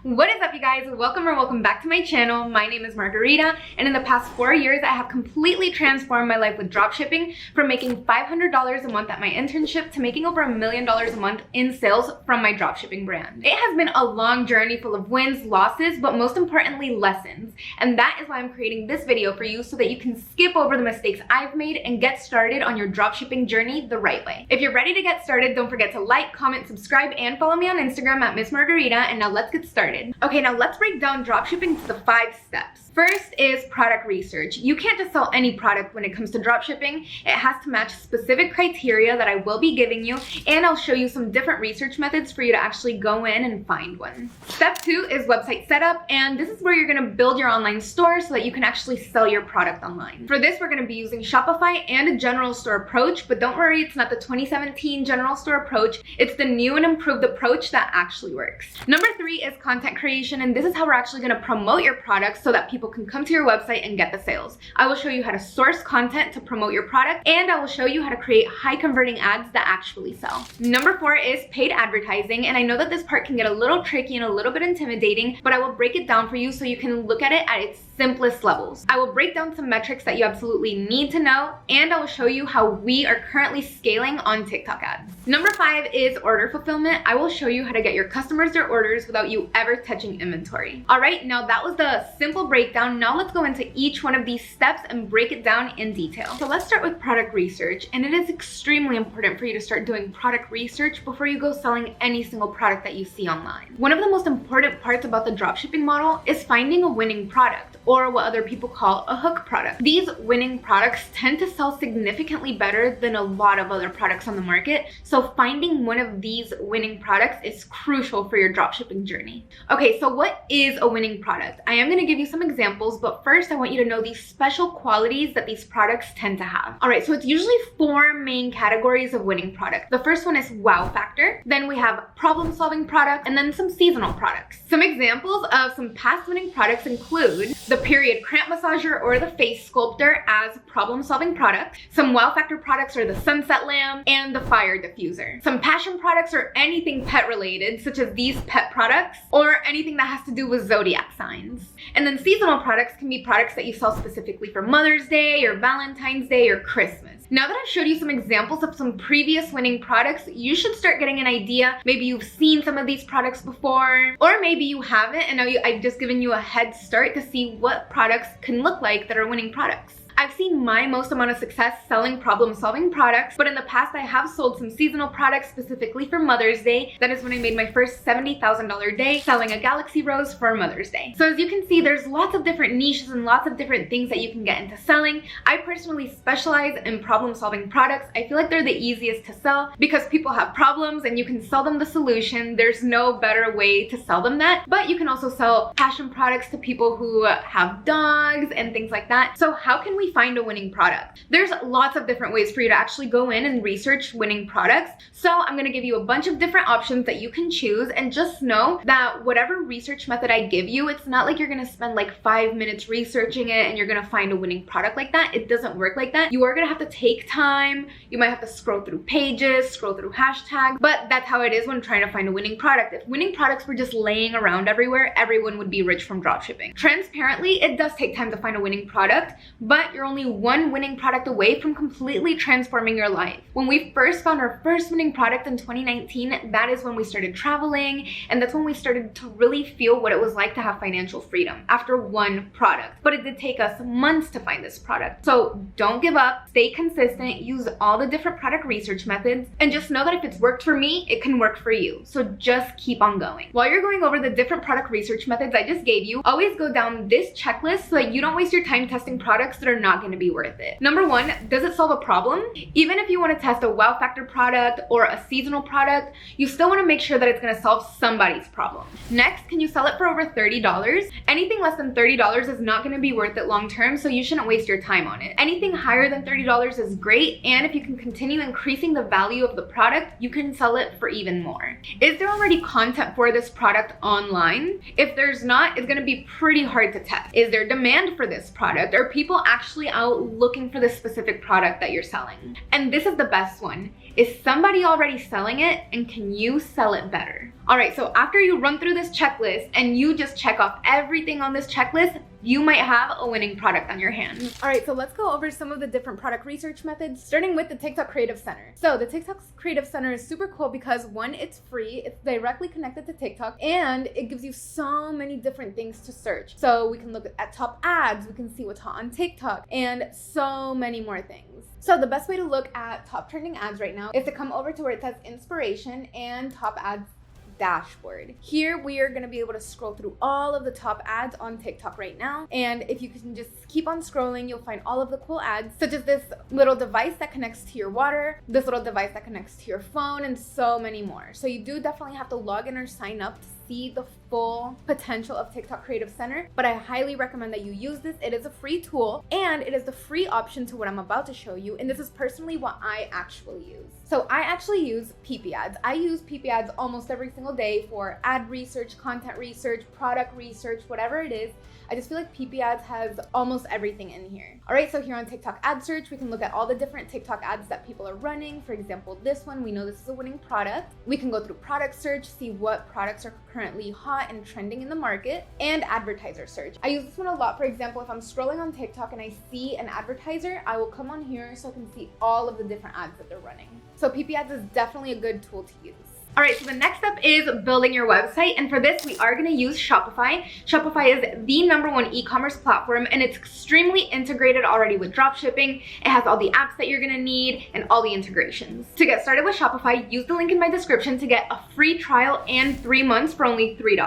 What is up, you guys? Welcome back to my channel. My name is Margarita, and in the past 4 years I have completely transformed my life with dropshipping, from making $500 a month at my internship to making over $1 million a month in sales from my dropshipping brand. It has been a long journey full of wins, losses, but most importantly lessons, and that is why I'm creating this video for you, so that you can skip over the mistakes I've made and get started on your dropshipping journey the right way. If you're ready to get started, don't forget to like, comment, subscribe, and follow me on Instagram at Miss Margarita. And now let's get started. Okay, now let's break down dropshipping to the 5 steps. First is product research. You can't just sell any product when it comes to dropshipping. It has to match specific criteria that I will be giving you, and I'll show you some different research methods for you to actually go in and find one. Step 2 is website setup, and this is where you're gonna build your online store so that you can actually sell your product online. For this, we're gonna be using Shopify and a general store approach, but don't worry, it's not the 2017 general store approach. It's the new and improved approach that actually works. Number 3 is content creation, and this is how we're actually gonna promote your products so that people can come to your website and get the sales. I will show you how to source content to promote your product, and I will show you how to create high converting ads that actually sell. Number 4 is paid advertising, and I know that this part can get a little tricky and a little bit intimidating, but I will break it down for you so you can look at it at its simplest levels. I will break down some metrics that you absolutely need to know, and I will show you how we are currently scaling on TikTok ads. Number 5 is order fulfillment. I will show you how to get your customers their orders without you ever touching inventory. All right, now that was the simple breakdown. Now let's go into each one of these steps and break it down in detail. So let's start with product research, and it is extremely important for you to start doing product research before you go selling any single product that you see online. One of the most important parts about the dropshipping model is finding a winning product, or what other people call a hook product. These winning products tend to sell significantly better than a lot of other products on the market, so finding one of these winning products is crucial for your dropshipping journey. Okay, so what is a winning product? I am going to give you some examples, but first I want you to know these special qualities that these products tend to have. All right, so it's usually 4 main categories of winning product. The first one is wow factor, then we have problem solving product, and then some seasonal products. Some examples of some past winning products include the period cramp massager or the face sculptor as problem solving products. Some wow factor products are the sunset lamp and the fire diffuser. Some passion products are anything pet related, such as these pet products, or anything that has to do with zodiac signs. And then seasonal products can be products that you sell specifically for Mother's Day or Valentine's Day or Christmas. Now that I've showed you some examples of some previous winning products, you should start getting an idea. Maybe you've seen some of these products before, or maybe you haven't, and now I've just given you a head start to see what products can look like that are winning products. I've seen my most amount of success selling problem-solving products, but in the past I have sold some seasonal products specifically for Mother's Day. That is when I made my first $70,000 day selling a galaxy rose for Mother's Day. So as you can see, there's lots of different niches and lots of different things that you can get into selling. I personally specialize in problem-solving products. I feel like they're the easiest to sell because people have problems and you can sell them the solution. There's no better way to sell them that, but you can also sell passion products to people who have dogs and things like that. So how can we find a winning product? There's lots of different ways for you to actually go in and research winning products. So I'm going to give you a bunch of different options that you can choose, and just know that whatever research method I give you, it's not like you're going to spend like 5 minutes researching it and you're going to find a winning product like that. It doesn't work like that. You are going to have to take time. You might have to scroll through pages, scroll through hashtags, but that's how it is when trying to find a winning product. If winning products were just laying around everywhere, everyone would be rich from dropshipping. Transparently, it does take time to find a winning product, but you're only one winning product away from completely transforming your life. When we first found our first winning product in 2019, that is when we started traveling, and that's when we started to really feel what it was like to have financial freedom after one product. But it did take us months to find this product. So don't give up, stay consistent, use all the different product research methods, and just know that if it's worked for me, it can work for you. So just keep on going. While you're going over the different product research methods I just gave you, always go down this checklist so that you don't waste your time testing products that are not going to be worth it. Number 1, does it solve a problem? Even if you want to test a wow factor product or a seasonal product, you still want to make sure that it's going to solve somebody's problem. Next, can you sell it for over $30? Anything less than $30 is not going to be worth it long term, so you shouldn't waste your time on it. Anything higher than $30 is great, and if you can continue increasing the value of the product, you can sell it for even more. Is there already content for this product online? If there's not, it's going to be pretty hard to test. Is there demand for this product? Are people actually out looking for the specific product that you're selling? And this is the best one. Is somebody already selling it, and can you sell it better? All right, so after you run through this checklist and you just check off everything on this checklist, you might have a winning product on your hands. All right, so let's go over some of the different product research methods, starting with the TikTok Creative Center. So the TikTok Creative Center is super cool because one, it's free, it's directly connected to TikTok, and it gives you so many different things to search. So we can look at top ads, we can see what's hot on TikTok, and so many more things. So the best way to look at top trending ads right now is to come over to where it says inspiration and top ads dashboard. Here we are going to be able to scroll through all of the top ads on TikTok right now, and if you can just keep on scrolling, you'll find all of the cool ads, such as this little device that connects to your water, this little device that connects to your phone, and so many more. So you do definitely have to log in or sign up to see the full potential of TikTok Creative Center, but I highly recommend that you use this. It is a free tool, and it is the free option to what I'm about to show you, and this is personally what I actually use. So I actually use PP ads. I use PP ads almost every single day for ad research, content research, product research, whatever it is. I just feel like PP ads has almost everything in here. All right, so here on TikTok ad search, we can look at all the different TikTok ads that people are running. For example, this one, we know this is a winning product. We can go through product search, see what products are currently hot and trending in the market, and advertiser search. I use this one a lot. For example, if I'm scrolling on TikTok and I see an advertiser, I will come on here so I can see all of the different ads that they're running. So PP ads is definitely a good tool to use. All right, so the next step is building your website, and for this we are going to use Shopify. Shopify is the #1 e-commerce platform, and it's extremely integrated already with dropshipping. It has all the apps that you're going to need and all the integrations. To get started with Shopify, use the link in my description to get a free trial and 3 months for only $3.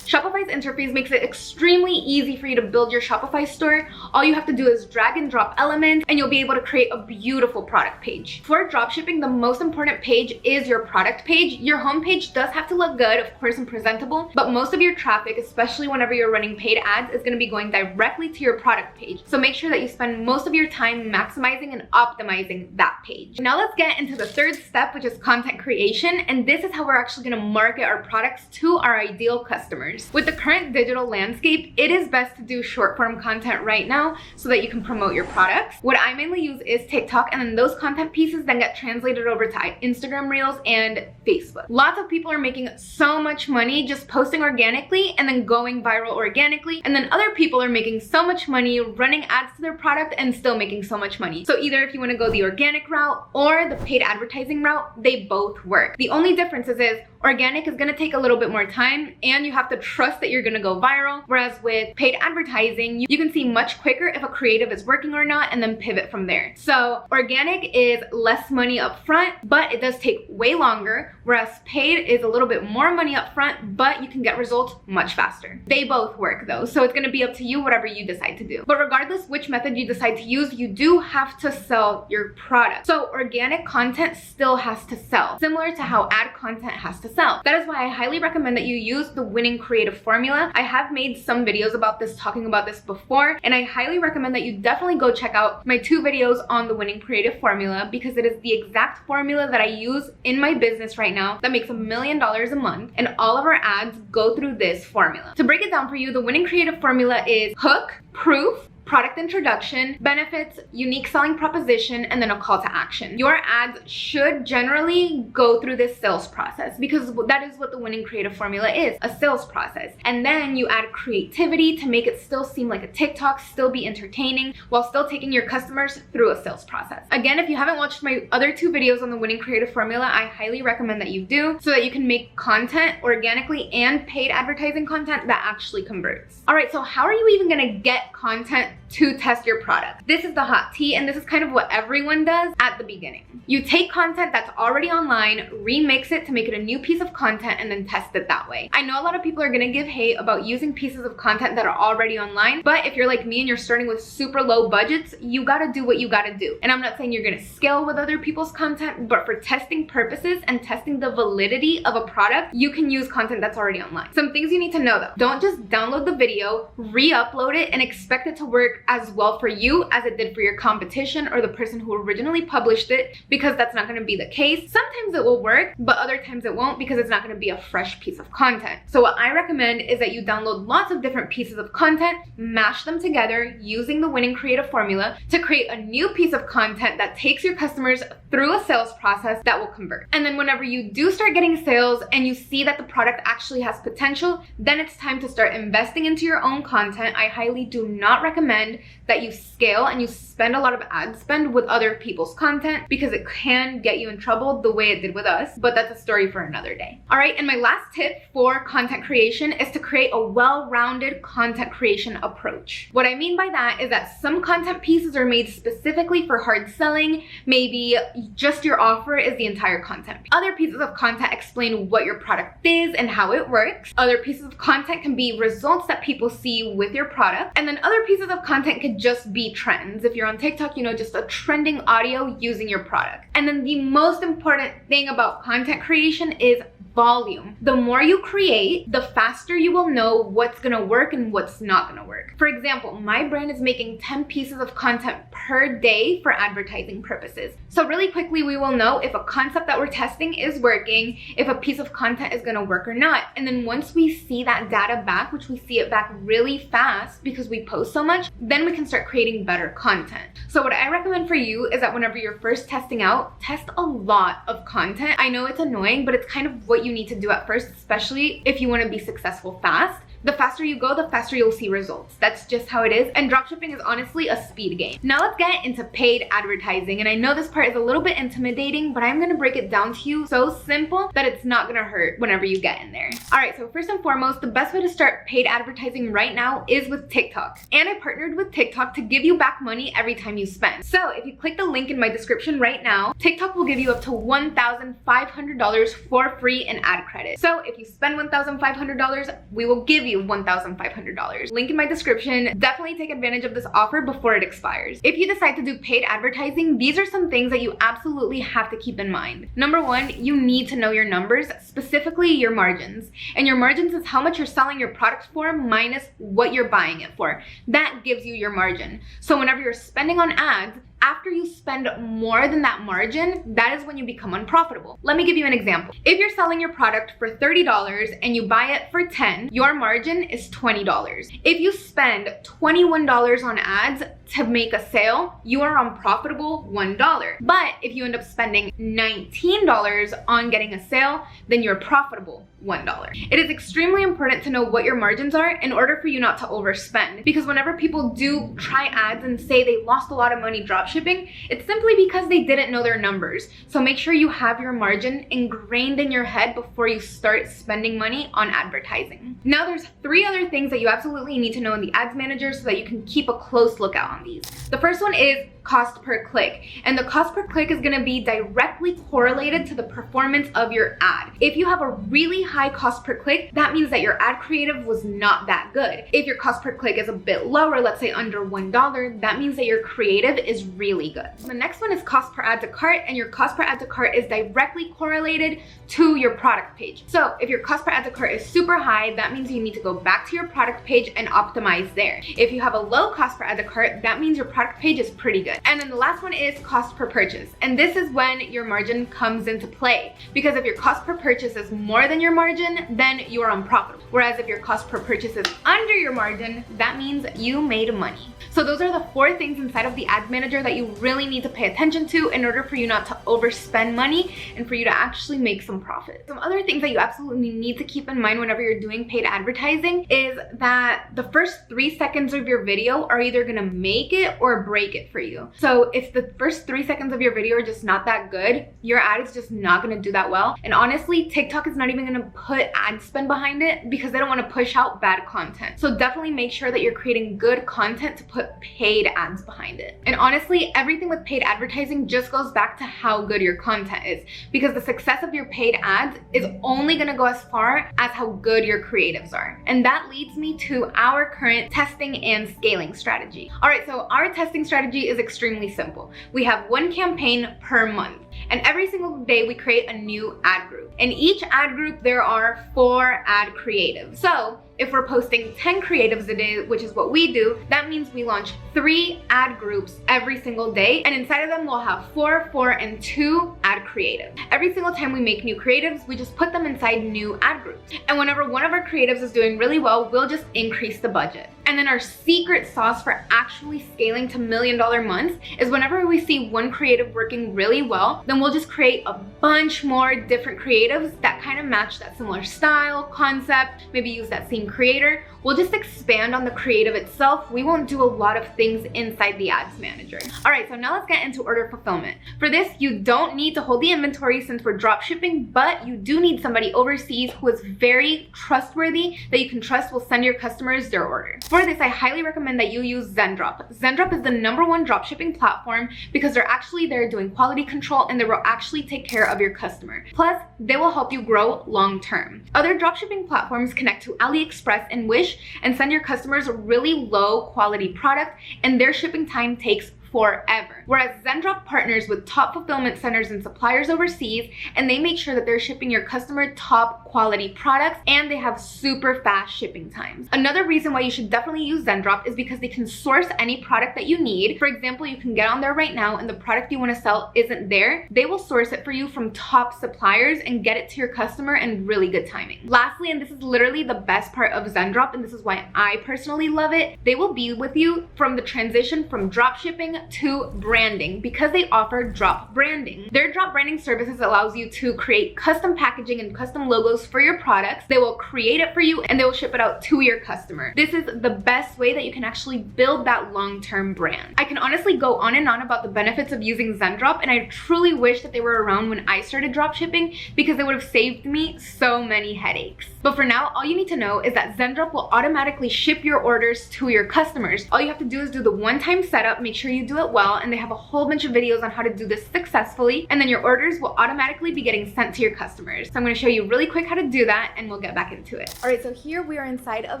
Shopify's interface makes it extremely easy for you to build your Shopify store. All you have to do is drag and drop elements, and you'll be able to create a beautiful product page. For dropshipping, the most important page is your product page. Your homepage does have to look good, of course, and presentable, but most of your traffic, especially whenever you're running paid ads, is going to be going directly to your product page. So make sure that you spend most of your time maximizing and optimizing that page. Now let's get into the third step, which is content creation, and this is how we're actually going to market our products to our ideal customers. With the current digital landscape, it is best to do short form content right now so that you can promote your products. What I mainly use is TikTok, and then those content pieces then get translated over to Instagram Reels and Facebook. Lots of people are making so much money just posting organically and then going viral organically, and then other people are making so much money running ads to their product and still making so much money. So either if you want to go the organic route or the paid advertising route, they both work. The only difference is organic is going to take a little bit more time, and you have to trust that you're going to go viral, whereas with paid advertising, you can see much quicker if a creative is working or not and then pivot from there. So organic is less money up front, but it does take way longer, whereas paid is a little bit more money up front, but you can get results much faster. They both work though, so it's going to be up to you whatever you decide to do. But regardless which method you decide to use, you do have to sell your product. So organic content still has to sell, similar to how ad content has to sell. That is why I highly recommend that you use the winning creative formula. I have made some videos about this, talking about this before, and I highly recommend that you definitely go check out my 2 videos on the winning creative formula, because it is the exact formula that I use in my business right now that makes $1 million a month, and all of our ads go through this formula. To break it down for you, the winning creative formula is hook, proof, product introduction, benefits, unique selling proposition, and then a call to action. Your ads should generally go through this sales process, because that is what the winning creative formula is, a sales process. And then you add creativity to make it still seem like a TikTok, still be entertaining, while still taking your customers through a sales process. Again, if you haven't watched my other 2 videos on the winning creative formula, I highly recommend that you do, so that you can make content organically and paid advertising content that actually converts. All right, so how are you even gonna get content to test your product? This is the hot tea, and this is kind of what everyone does at the beginning. You take content that's already online, remix it to make it a new piece of content, and then test it that way. I know a lot of people are gonna give hate about using pieces of content that are already online, but if you're like me and you're starting with super low budgets, you gotta do what you gotta do. And I'm not saying you're gonna scale with other people's content, but for testing purposes and testing the validity of a product, you can use content that's already online. Some things you need to know though: don't just download the video, re-upload it, and expect it to work as well for you as it did for your competition or the person who originally published it, because that's not going to be the case. Sometimes it will work, but other times it won't, because it's not going to be a fresh piece of content. So what I recommend is that you download lots of different pieces of content, mash them together using the winning creative formula to create a new piece of content that takes your customers through a sales process that will convert. And then whenever you do start getting sales and you see that the product actually has potential, then it's time to start investing into your own content. I highly do not recommend that you scale and you spend a lot of ad spend with other people's content, because it can get you in trouble the way it did with us, but that's a story for another day. All right, and my last tip for content creation is to create a well-rounded content creation approach. What I mean by that is that some content pieces are made specifically for hard selling. Maybe just your offer is the entire content. Other pieces of content explain what your product is and how it works. Other pieces of content can be results that people see with your product. And then other pieces of content could just be trends. If you're on TikTok, you know, just a trending audio using your product. And then the most important thing about content creation is volume. The more you create, the faster you will know what's gonna work and what's not gonna work. For example, my brand is making 10 pieces of content per day for advertising purposes. So really quickly, we will know if a concept that we're testing is working, if a piece of content is gonna work or not. And then once we see that data back, which we see it back really fast because we post so much, then we can start creating better content. So what I recommend for you is that whenever you're first testing out, test a lot of content. I know it's annoying, but it's kind of what you need to do at first, especially if you want to be successful fast. The faster you go, the faster you'll see results. That's just how it is. And dropshipping is honestly a speed game. Now let's get into paid advertising. And I know this part is a little bit intimidating, but I'm gonna break it down to you so simple that it's not gonna hurt whenever you get in there. All right, so first and foremost, the best way to start paid advertising right now is with TikTok. And I partnered with TikTok to give you back money every time you spend. So if you click the link in my description right now, TikTok will give you up to $1,500 for free in ad credit. So if you spend $1,500, we will give you $1,500. Link in my description. Definitely take advantage of this offer before it expires. If you decide to do paid advertising, these are some things that you absolutely have to keep in mind. Number one, you need to know your numbers, specifically your margins. And your margins is how much you're selling your product for minus what you're buying it for. That gives you your margin. So whenever you're spending on ads, after you spend more than that margin, that is when you become unprofitable. Let me give you an example. If you're selling your product for $30 and you buy it for $10, your margin is $20. If you spend $21 on ads to make a sale, you are unprofitable $1. But if you end up spending $19 on getting a sale, then you're profitable $1. It is extremely important to know what your margins are in order for you not to overspend, because whenever people do try ads and say they lost a lot of money dropshipping, it's simply because they didn't know their numbers. So make sure you have your margin ingrained in your head before you start spending money on advertising. Now there's 3 other things that you absolutely need to know in the ads manager so that you can keep a close lookout on these. The first one is cost per click, and the cost per click is going to be directly correlated to the performance of your ad. If you have a really high cost per click, that means that your ad creative was not that good. If your cost per click is a bit lower, let's say under $1, that means that your creative is really good. The next one is cost per add to cart, and your cost per add to cart is directly correlated to your product page. So if your cost per add to cart is super high, that means you need to go back to your product page and optimize there. If you have a low cost per add to cart, that means your product page is pretty good. And then the last one is cost per purchase. And this is when your margin comes into play. Because if your cost per purchase is more than your margin, then you are unprofitable. Whereas if your cost per purchase is under your margin, that means you made money. So those are the 4 things inside of the ad manager that you really need to pay attention to in order for you not to overspend money and for you to actually make some profit. Some other things that you absolutely need to keep in mind whenever you're doing paid advertising is that the first 3 seconds of your video are either gonna make it or break it for you. So if the first 3 seconds of your video are just not that good, your ad is just not gonna do that well. And honestly, TikTok is not even gonna put ad spend behind it because they don't wanna push out bad content. So definitely make sure that you're creating good content to put paid ads behind it. And honestly, everything with paid advertising just goes back to how good your content is, because the success of your paid ads is only gonna go as far as how good your creatives are. And that leads me to our current testing and scaling strategy. All right, so our testing strategy is extremely simple. We have 1 campaign per month, and every single day we create a new ad group. In each ad group, there are 4 ad creatives. So if we're posting 10 creatives a day, which is what we do, that means we launch 3 ad groups every single day. And inside of them, we'll have 4, 4, and 2 ad creatives. Every single time we make new creatives, we just put them inside new ad groups. And whenever one of our creatives is doing really well, we'll just increase the budget. And then our secret sauce for actually scaling to $1 million months is whenever we see one creative working really well, then we'll just create a bunch more different creatives that kind of match that similar style, concept, maybe use that same creator. We'll just expand on the creative itself. We won't do a lot of things inside the ads manager. All right, so now let's get into order fulfillment. For this, you don't need to hold the inventory since we're drop shipping, but you do need somebody overseas who is very trustworthy, that you can trust will send your customers their order. For this, I highly recommend that you use Zendrop. Zendrop is the #1 dropshipping platform because they're actually there doing quality control and they will actually take care of your customer. Plus, they will help you grow long term. Other dropshipping platforms connect to AliExpress and Wish and send your customers a really low quality product, and their shipping time takes forever. Whereas Zendrop partners with top fulfillment centers and suppliers overseas, and they make sure that they're shipping your customer top quality products, and they have super fast shipping times. Another reason why you should definitely use Zendrop is because they can source any product that you need. For example, you can get on there right now and the product you want to sell isn't there. They will source it for you from top suppliers and get it to your customer in really good timing. Lastly, and this is literally the best part of Zendrop, and this is why I personally love it, they will be with you from the transition from drop shipping to branding because they offer drop branding. Their drop branding services allows you to create custom packaging and custom logos for your products. They will create it for you and they will ship it out to your customer. This is the best way that you can actually build that long-term brand. I can honestly go on and on about the benefits of using Zendrop, and I truly wish that they were around when I started drop shipping because it would have saved me so many headaches. But for now, all you need to know is that Zendrop will automatically ship your orders to your customers. All you have to do is do the one-time setup, make sure you do it well, and they have a whole bunch of videos on how to do this successfully, and then your orders will automatically be getting sent to your customers. So I'm going to show you really quick how to do that, and we'll get back into it. All right, so here we are inside of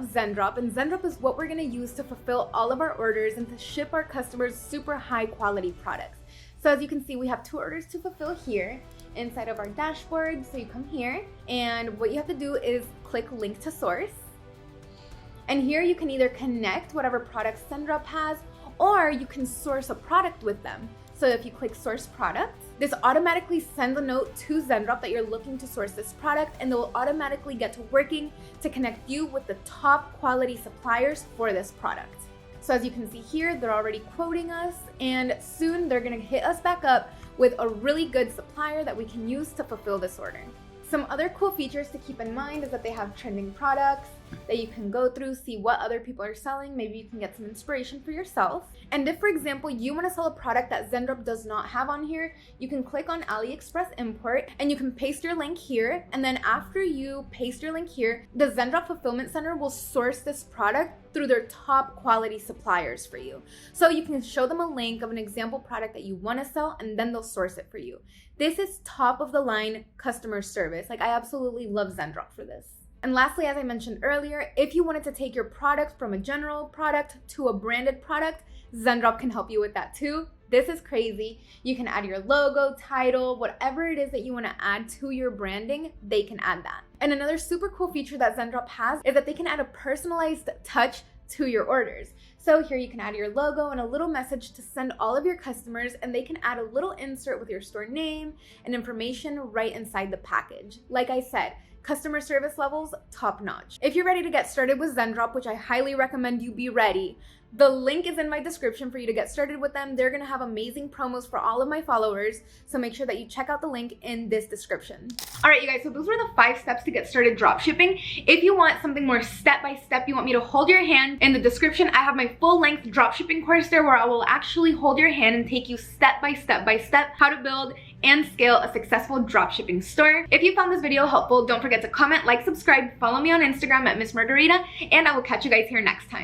Zendrop, and Zendrop is what we're going to use to fulfill all of our orders and to ship our customers super high quality products. So as you can see, we have 2 orders to fulfill here inside of our dashboard. So you come here, and what you have to do is click link to source. And here you can either connect whatever products Zendrop has, or you can source a product with them. So if you click source product, this automatically sends a note to Zendrop that you're looking to source this product, and they'll automatically get to working to connect you with the top quality suppliers for this product. So as you can see here, they're already quoting us, and soon they're gonna hit us back up with a really good supplier that we can use to fulfill this order. Some other cool features to keep in mind is that they have trending products that you can go through, see what other people are selling. Maybe you can get some inspiration for yourself. And if, for example, you want to sell a product that Zendrop does not have on here, you can click on AliExpress import and you can paste your link here. And then after you paste your link here, the Zendrop fulfillment center will source this product through their top quality suppliers for you. So you can show them a link of an example product that you want to sell, and then they'll source it for you. This is top of the line customer service. Like, I absolutely love Zendrop for this. And lastly, as I mentioned earlier, if you wanted to take your product from a general product to a branded product, Zendrop can help you with that too. This is crazy. You can add your logo, title, whatever it is that you want to add to your branding, they can add that. And another super cool feature that Zendrop has is that they can add a personalized touch to your orders. So here you can add your logo and a little message to send all of your customers, and they can add a little insert with your store name and information right inside the package. Like I said, customer service levels top notch. If you're ready to get started with Zendrop, which I highly recommend you be ready, the link is in my description for you to get started with them. They're gonna have amazing promos for all of my followers, so make sure that you check out the link in this description. All right, you guys, so those were the 5 steps to get started dropshipping. If you want something more step-by-step, you want me to hold your hand, in the description, I have my full-length dropshipping course there where I will actually hold your hand and take you step-by-step how to build and scale a successful dropshipping store. If you found this video helpful, don't forget to comment, like, subscribe, follow me on Instagram at Miss Margarita, and I will catch you guys here next time.